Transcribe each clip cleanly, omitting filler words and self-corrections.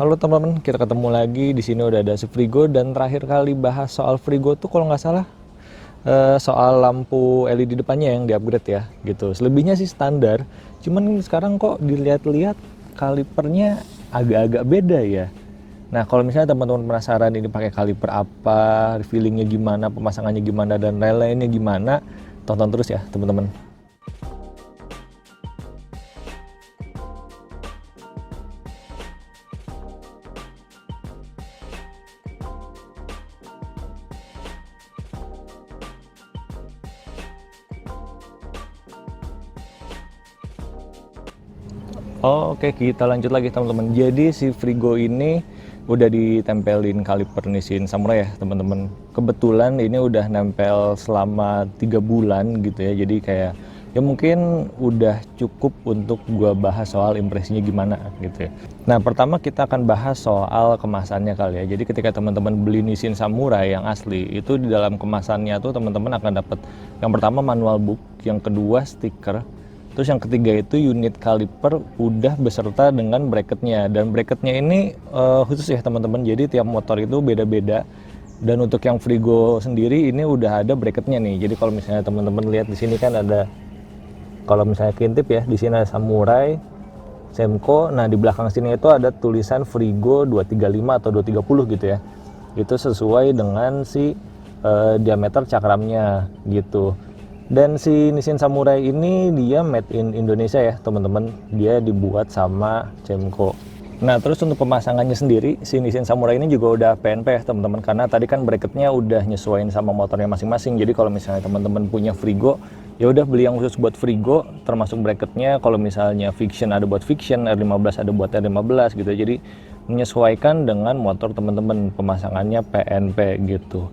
Halo teman-teman, kita ketemu lagi di sini udah ada si Frigo dan terakhir kali bahas soal Frigo tuh kalau nggak salah soal lampu LED depannya yang di-upgrade ya gitu. Selebihnya sih standar. Cuman sekarang kok dilihat-lihat kalipernya agak-agak beda ya. Nah, kalau misalnya teman-teman penasaran ini pakai kaliper apa, feelingnya gimana, pemasangannya gimana dan lain-lainnya gimana, tonton terus ya teman-teman. Oke, kita lanjut lagi teman-teman. Jadi si Frigo ini udah ditempelin kaliper Nissin Samurai ya teman-teman. Kebetulan ini udah nempel selama 3 bulan gitu ya. Jadi kayak ya mungkin udah cukup untuk gua bahas soal impresinya gimana gitu ya. Nah, pertama kita akan bahas soal kemasannya kali ya. Jadi ketika teman-teman beli Nissin Samurai yang asli, itu di dalam kemasannya tuh teman-teman akan dapat yang pertama manual book, yang kedua stiker. Terus yang ketiga itu unit kaliper udah beserta dengan bracketnya, dan bracketnya ini khusus ya teman-teman, jadi tiap motor itu beda-beda. Dan untuk yang Frigo sendiri ini udah ada bracketnya nih, jadi kalau misalnya teman-teman lihat di sini kan ada, kalau misalnya keintip ya, di sini ada Samurai, Semco, nah di belakang sini itu ada tulisan Frigo 235 atau 230 gitu ya, itu sesuai dengan si diameter cakramnya gitu. Dan si Nissin Samurai ini dia made in Indonesia ya teman-teman, dia dibuat sama Cemco. Nah terus untuk pemasangannya sendiri, si Nissin Samurai ini juga udah PNP ya teman-teman, karena tadi kan bracketnya udah nyesuaiin sama motornya masing-masing. Jadi kalau misalnya teman-teman punya Frigo, ya udah beli yang khusus buat Frigo, termasuk bracketnya. Kalau misalnya Fiction ada buat Fiction, R15 ada buat R15 gitu. Jadi menyesuaikan dengan motor teman-teman, pemasangannya PNP gitu.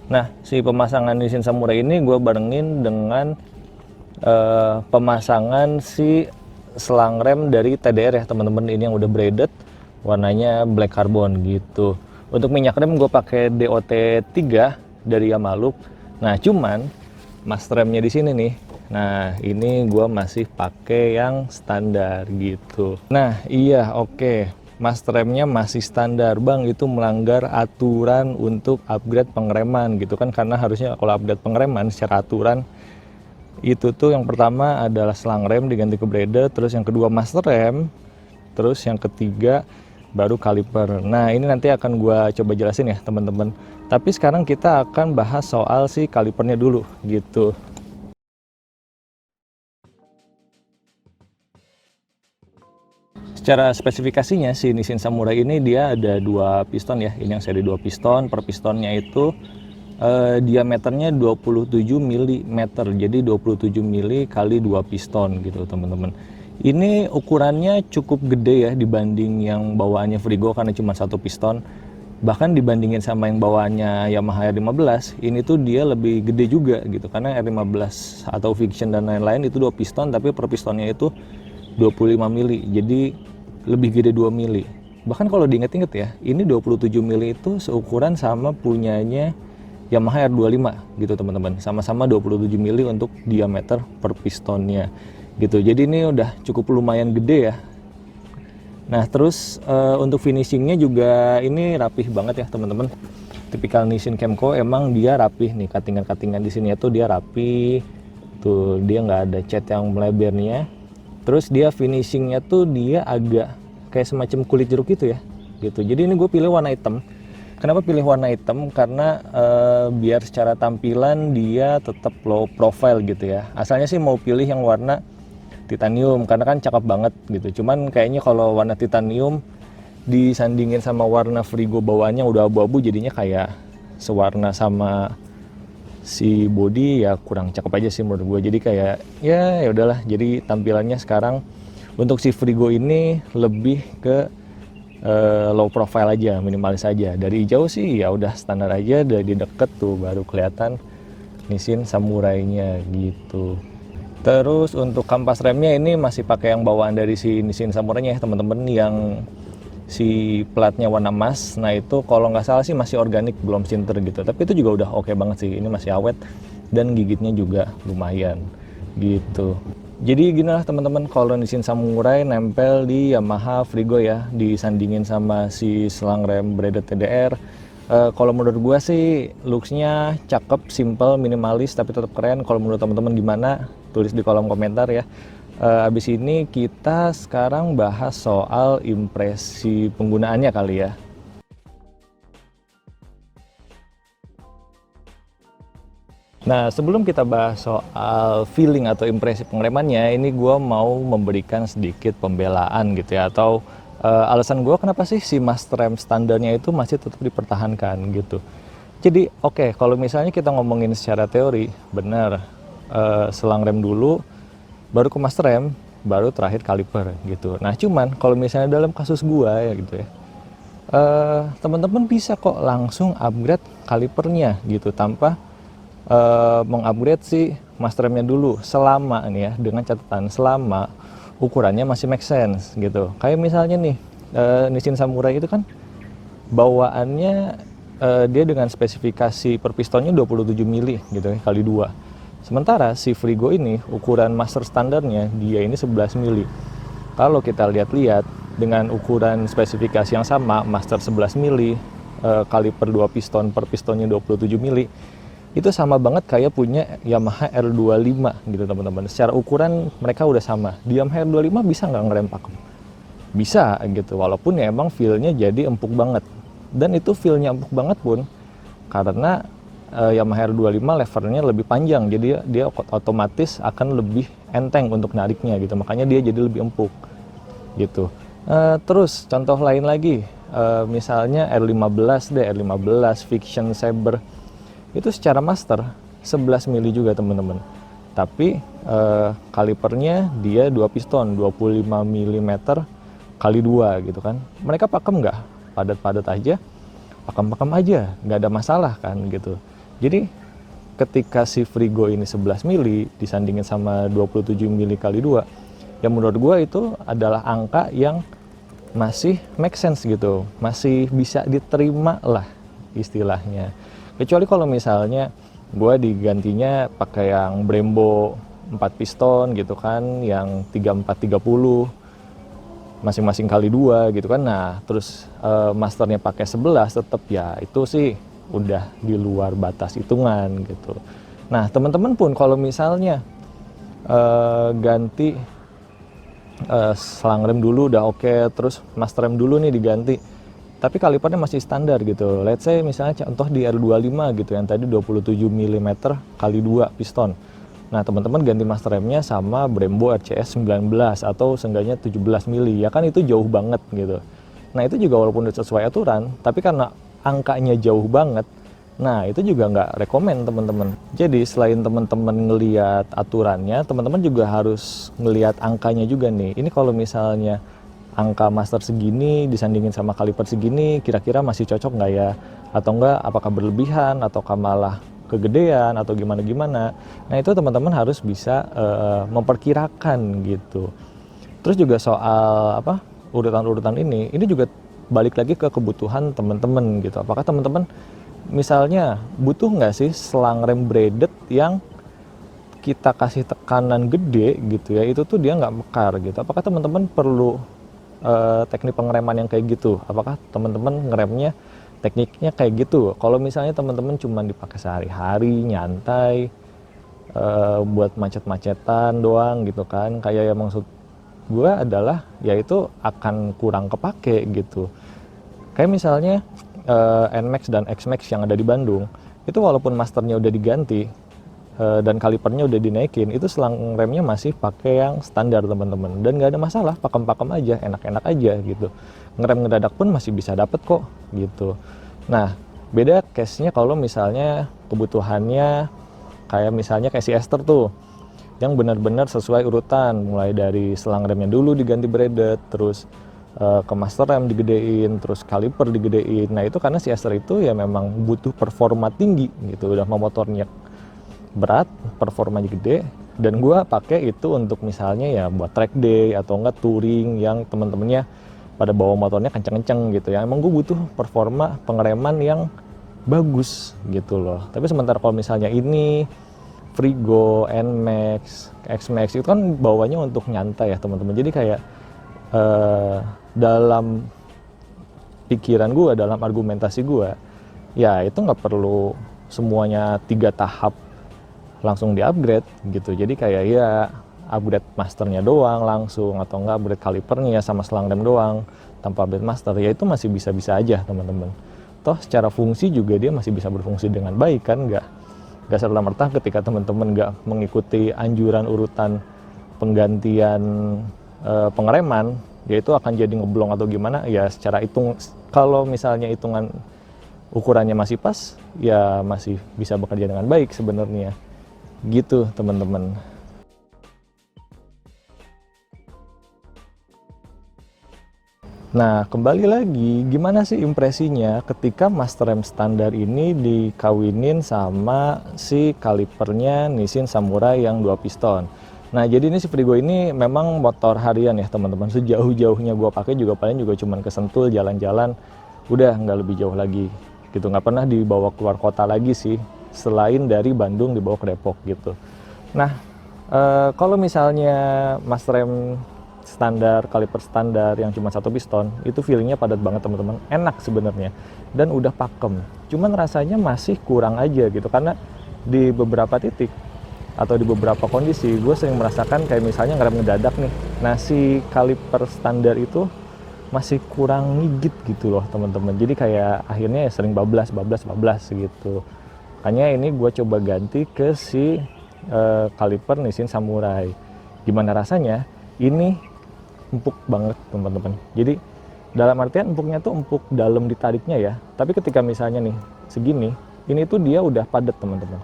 Nah, si pemasangan Nissin Samurai ini gue barengin dengan pemasangan si selang rem dari TDR ya teman-teman, ini yang udah braided, warnanya black carbon gitu. Untuk minyak rem gue pakai DOT 3 dari Yamaluk. Nah, cuman mas remnya di sini nih. Nah, ini gue masih pakai yang standar gitu. Nah, iya, oke. Mas remnya masih standar bang, itu melanggar aturan untuk upgrade pengereman gitu kan, karena harusnya kalau upgrade pengereman secara aturan itu tuh yang pertama adalah selang rem diganti ke braided, terus yang kedua mas rem, terus yang ketiga baru kaliper. Nah ini nanti akan gua coba jelasin ya teman-teman, tapi sekarang kita akan bahas soal si kalipernya dulu gitu. Secara spesifikasinya si Nissin Samurai ini dia ada 2 piston ya. Ini yang seri 2 piston. Per pistonnya itu diameternya 27 mm. Jadi 27 mm kali 2 piston gitu teman-teman. Ini ukurannya cukup gede ya dibanding yang bawaannya Frigo karena cuma 1 piston. Bahkan dibandingin sama yang bawaannya Yamaha R15, ini tuh dia lebih gede juga gitu. Karena R15 atau Fiction dan lain-lain itu 2 piston, tapi per pistonnya itu 25 mili, jadi lebih gede 2 mili. Bahkan kalau diinget-inget ya, ini 27 mili itu seukuran sama punyanya Yamaha R25 gitu teman-teman. Sama-sama 27 mili untuk diameter per pistonnya gitu. Jadi ini udah cukup lumayan gede ya. Nah terus untuk finishingnya juga ini rapih banget ya teman-teman. Tipikal Nissin Kemco emang dia rapih nih, cuttingan-cuttingan di sini itu dia rapih. Tuh dia nggak ada cat yang melebarnya. Terus dia finishingnya tuh dia agak kayak semacam kulit jeruk gitu ya gitu. Jadi ini gue pilih warna hitam. Kenapa pilih warna hitam? Karena biar secara tampilan dia tetap low profile gitu ya. Asalnya sih mau pilih yang warna titanium karena kan cakep banget gitu. Cuman kayaknya kalau warna titanium disandingin sama warna Frigo bawaannya udah abu-abu, jadinya kayak sewarna sama si body ya kurang cakep aja sih menurut gue. Jadi kayak ya udahlah, jadi tampilannya sekarang untuk si Frigo ini lebih ke low profile aja, minimalis aja. Dari jauh sih ya udah standar aja, dari deket tuh baru kelihatan Nissin Samurai-nya gitu. Terus untuk kampas remnya ini masih pakai yang bawaan dari si Nissin Samurai-nya ya teman-teman, yang si platnya warna emas. Nah itu kalau nggak salah sih masih organik, belum sinter gitu, tapi itu juga udah oke banget sih. Ini masih awet dan gigitnya juga lumayan gitu. Jadi gini lah teman-teman, kalau Nissin Samurai nempel di Yamaha Frigo ya, disandingin sama si selang rem braided TDR. Kalau menurut gua sih looksnya cakep, simple, minimalis, tapi tetap keren. Kalau menurut teman-teman gimana? Tulis di kolom komentar ya. Abis ini kita sekarang bahas soal impresi penggunaannya kali ya. Nah, sebelum kita bahas soal feeling atau impresi pengeremannya, ini gue mau memberikan sedikit pembelaan gitu ya, atau alasan gue kenapa sih si master rem standarnya itu masih tetap dipertahankan gitu. Jadi oke, kalau misalnya kita ngomongin secara teori, benar, selang rem dulu, baru ke master rem, baru terakhir kaliper gitu. Nah cuman kalau misalnya dalam kasus gue ya gitu ya, teman-teman bisa kok langsung upgrade kalipernya gitu tanpa mengupgrade si master remnya dulu, selama nih ya, dengan catatan selama ukurannya masih make sense gitu. Kayak misalnya nih Nissin Samurai itu kan bawaannya dia dengan spesifikasi per pistonnya 27 mili gitu ya, kali 2. Sementara si Frigo ini ukuran master standarnya dia ini 11 mili. Kalau kita lihat-lihat dengan ukuran spesifikasi yang sama, master 11 mili kali per 2 piston, per pistonnya 27 mili, itu sama banget kayak punya Yamaha R25 gitu teman-teman. Secara ukuran mereka udah sama. Di Yamaha R25 bisa nggak ngerem pakem? Bisa gitu, walaupun ya emang feel-nya jadi empuk banget. Dan itu feel-nya empuk banget pun karena Yamaha R25 levernya lebih panjang, jadi dia otomatis akan lebih enteng untuk nariknya gitu. Makanya dia jadi lebih empuk gitu. Terus contoh lain lagi, misalnya R15 deh, R15 Fiction Saber. Itu secara master 11 mili juga teman-teman, tapi kalipernya dia 2 piston 25 mm kali 2 gitu kan. Mereka pakem nggak? Padat-padat aja, pakem-pakem aja, nggak ada masalah kan gitu. Jadi ketika si Frigo ini 11 mili disandingin sama 27 mili kali 2, ya menurut gua itu adalah angka yang masih make sense gitu, masih bisa diterima lah istilahnya. Kecuali kalau misalnya gue digantinya pakai yang Brembo 4 piston gitu kan, yang 3430 masing-masing kali 2 gitu kan. Nah terus masternya pakai 11, tetap ya itu sih udah di luar batas hitungan gitu. Nah teman-teman pun kalau misalnya ganti selang rem dulu udah oke, terus master rem dulu nih diganti, tapi kalipernya masih standar gitu. Let's say misalnya contoh di R25 gitu yang tadi 27 mm kali 2 piston. Nah, teman-teman ganti master remnya sama Brembo RCS 19 atau seenggaknya 17 mili. Ya kan itu jauh banget gitu. Nah, itu juga walaupun udah sesuai aturan, tapi karena angkanya jauh banget, nah itu juga nggak rekomen teman-teman. Jadi selain teman-teman ngelihat aturannya, teman-teman juga harus ngelihat angkanya juga nih. Ini kalau misalnya angka master segini disandingin sama kaliper segini, kira-kira masih cocok nggak ya? Atau enggak, apakah berlebihan, ataukah malah kegedean, atau gimana-gimana. Nah itu teman-teman harus bisa memperkirakan gitu. Terus juga soal apa urutan-urutan ini juga balik lagi ke kebutuhan teman-teman gitu. Apakah teman-teman misalnya butuh nggak sih selang rem braided yang kita kasih tekanan gede gitu ya, itu tuh dia nggak mekar gitu. Apakah teman-teman perlu teknik pengereman yang kayak gitu? Apakah teman-teman ngeremnya tekniknya kayak gitu? Kalau misalnya teman-teman cuma dipakai sehari-hari nyantai buat macet-macetan doang gitu kan, kayak yang maksud gue adalah yaitu akan kurang kepake gitu. Kayak misalnya NMAX dan XMAX yang ada di Bandung, itu walaupun masternya udah diganti dan kalipernya udah dinaikin, itu selang remnya masih pakai yang standar teman-teman, dan nggak ada masalah, pakem-pakem aja, enak-enak aja gitu. Ngerem ngedadak pun masih bisa dapet kok gitu. Nah beda case-nya kalau misalnya kebutuhannya kayak misalnya kayak si Esther tuh, yang benar-benar sesuai urutan, mulai dari selang remnya dulu diganti braided, terus ke master rem digedein, terus kaliper digedein. Nah itu karena si Esther itu ya memang butuh performa tinggi gitu, udah mau motornya berat, performanya gede, dan gue pakai itu untuk misalnya ya buat track day atau enggak touring yang temen-temennya pada bawa motornya kenceng-kenceng gitu ya. Emang gue butuh performa pengereman yang bagus gitu loh. Tapi sementara kalau misalnya ini Frigo, Nmax, Xmax itu kan bawanya untuk nyantai ya teman-teman. Jadi kayak dalam pikiran gue, dalam argumentasi gue, ya itu nggak perlu semuanya 3 tahap langsung di-upgrade gitu. Jadi kayak ya upgrade masternya doang langsung, atau enggak upgrade kalipernya sama selang rem doang tanpa upgrade master, ya itu masih bisa-bisa aja teman-teman. Toh secara fungsi juga dia masih bisa berfungsi dengan baik kan, nggak serta-merta ketika teman-teman nggak mengikuti anjuran urutan penggantian pengereman, ya itu akan jadi ngeblong atau gimana. Ya secara hitung, kalau misalnya hitungan ukurannya masih pas, ya masih bisa bekerja dengan baik sebenarnya gitu teman-teman. Nah, kembali lagi, gimana sih impresinya ketika Master Rem standar ini dikawinin sama si kalipernya Nissin Samurai yang 2 piston. Nah, jadi ini si Frigo ini memang motor harian ya teman-teman. Sejauh-jauhnya gue pakai juga paling juga cuman ke Sentul, jalan-jalan, udah nggak lebih jauh lagi gitu. Nggak pernah dibawa keluar kota lagi sih, selain dari Bandung dibawa ke Depok gitu. Nah, kalau misalnya Master Rem standar, kaliper standar yang cuma 1 piston, itu feelingnya padat banget teman-teman, enak sebenarnya dan udah pakem, cuman rasanya masih kurang aja gitu. Karena di beberapa titik atau di beberapa kondisi gue sering merasakan kayak misalnya ngerem ngedadak nih, nah si kaliper standar itu masih kurang ngigit gitu loh teman-teman. Jadi kayak akhirnya ya sering bablas gitu. Makanya ini gue coba ganti ke si kaliper Nissin Samurai. Gimana rasanya? Ini empuk banget teman-teman. Jadi dalam artian empuknya tuh empuk dalam ditariknya ya. Tapi ketika misalnya nih segini, ini tuh dia udah padat teman-teman.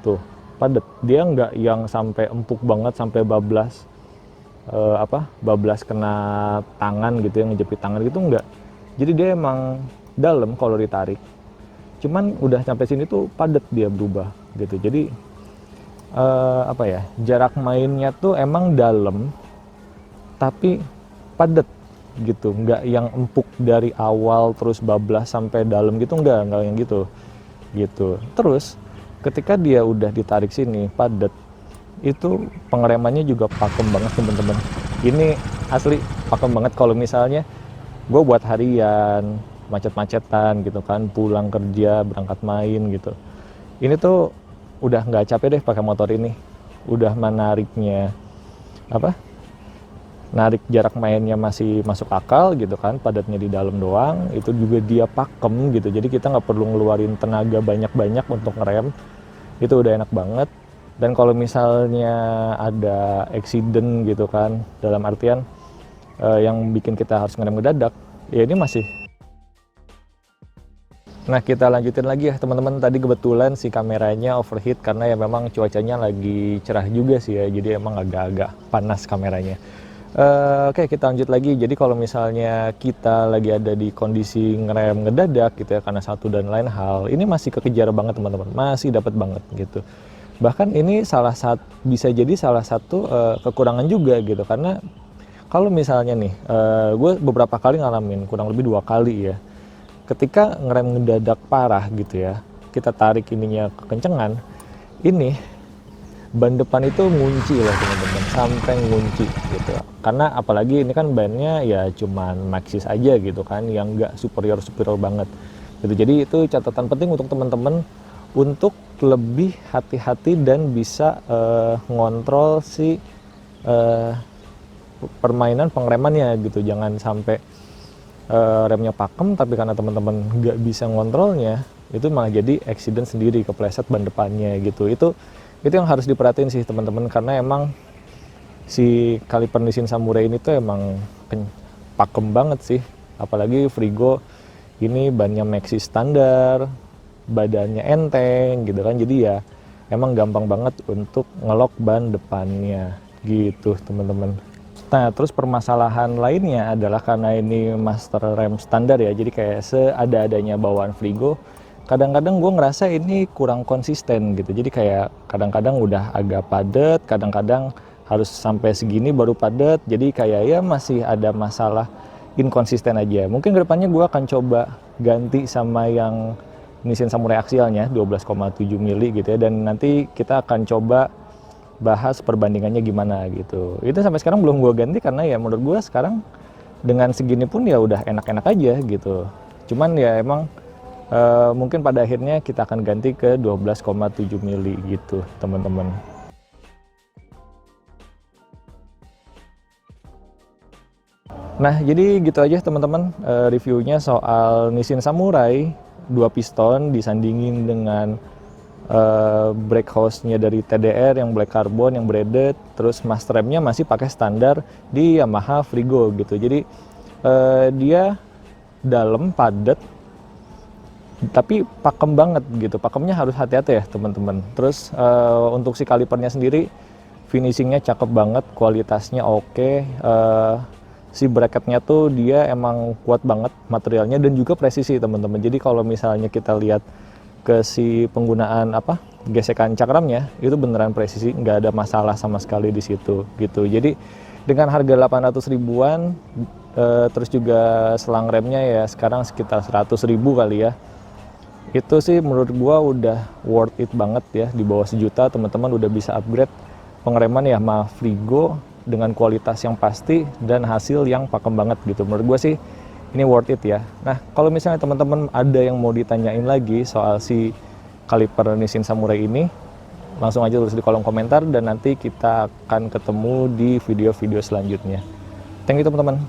Tuh padat. Dia nggak yang sampai empuk banget sampai bablas bablas kena tangan gitu, yang ngejepit tangan gitu enggak. Jadi dia emang dalam kalau ditarik. Cuman udah sampai sini tuh padat dia berubah gitu. Jadi jarak mainnya tuh emang dalam tapi padat gitu, nggak yang empuk dari awal terus bablas sampai dalam gitu, nggak yang gitu. Terus ketika dia udah ditarik sini padat, itu pengeremannya juga pakem banget teman-teman. Ini asli pakem banget kalau misalnya gue buat harian, macet-macetan gitu kan, pulang kerja, berangkat main gitu. Ini tuh udah nggak capek deh pakai motor ini. Udah menariknya narik jarak mainnya masih masuk akal gitu kan, padatnya di dalam doang, itu juga dia pakem gitu. Jadi kita nggak perlu ngeluarin tenaga banyak-banyak untuk ngerem, itu udah enak banget. Dan kalau misalnya ada accident gitu kan, dalam artian yang bikin kita harus ngerem ngedadak, ya ini masih. Nah, kita lanjutin lagi ya teman-teman. Tadi kebetulan si kameranya overheat karena ya memang cuacanya lagi cerah juga sih ya, jadi emang agak-agak panas kameranya. Oke, kita lanjut lagi. Jadi kalau misalnya kita lagi ada di kondisi ngerem ngedadak gitu ya, karena satu dan lain hal, ini masih kekejar banget teman-teman, masih dapat banget gitu. Bahkan ini bisa jadi salah satu kekurangan juga gitu. Karena kalau misalnya nih, gue beberapa kali ngalamin, kurang lebih 2 kali ya, ketika ngerem ngedadak parah gitu ya, kita tarik ininya kekencengan, ini ban depan itu ngunci loh teman-teman, sampai ngunci gitu. Karena apalagi ini kan bannya ya cuman Maxxis aja gitu kan, yang nggak superior banget gitu. Jadi itu catatan penting untuk teman-teman untuk lebih hati-hati dan bisa ngontrol si permainan pengeremannya gitu. Jangan sampai remnya pakem tapi karena teman-teman nggak bisa ngontrolnya, itu malah jadi accident sendiri, kepleset ban depannya gitu. Itu yang harus diperhatiin sih teman-teman, karena emang si kaliper Nissin Samurai ini tuh emang pakem banget sih. Apalagi Frigo ini bannya Maxxis standar, badannya enteng gitu kan, jadi ya emang gampang banget untuk ngelok ban depannya gitu teman-teman. Nah, terus permasalahan lainnya adalah karena ini master rem standar ya, jadi kayak seada-adanya bawaan Frigo, kadang-kadang gue ngerasa ini kurang konsisten gitu. Jadi kayak kadang-kadang udah agak padat, kadang-kadang harus sampai segini baru padat. Jadi kayak ya masih ada masalah inkonsisten aja. Mungkin kedepannya gue akan coba ganti sama yang Nissin Samurai aksialnya 12,7 mili gitu ya, dan nanti kita akan coba bahas perbandingannya gimana gitu. Itu sampai sekarang belum gue ganti karena ya menurut gue sekarang dengan segini pun ya udah enak-enak aja gitu. Cuman ya emang mungkin pada akhirnya kita akan ganti ke 12,7 mili gitu teman-teman. Nah, jadi gitu aja teman-teman reviewnya soal Nissin Samurai 2 piston disandingin dengan brake house-nya dari TDR yang black carbon yang braided, terus master remnya masih pakai standar di Yamaha Frigo gitu. Jadi dia dalam padat tapi pakem banget gitu. Pakemnya harus hati-hati ya teman-teman. Terus untuk si kalipernya sendiri finishingnya cakep banget, kualitasnya oke. Si bracketnya tuh dia emang kuat banget materialnya dan juga presisi teman-teman. Jadi kalau misalnya kita lihat ke si penggunaan gesekan cakramnya itu beneran presisi, nggak ada masalah sama sekali di situ gitu. Jadi dengan harga 800 ribuan terus juga selang remnya ya sekarang sekitar 100 ribu kali ya, itu sih menurut gua udah worth it banget ya. Di bawah sejuta teman-teman udah bisa upgrade pengereman Yamaha Frigo dengan kualitas yang pasti dan hasil yang pakem banget gitu. Menurut gue sih ini worth it ya. Nah, kalau misalnya teman-teman ada yang mau ditanyain lagi soal si kaliper Nissin Samurai ini, langsung aja tulis di kolom komentar dan nanti kita akan ketemu di video-video selanjutnya. Thank you teman-teman.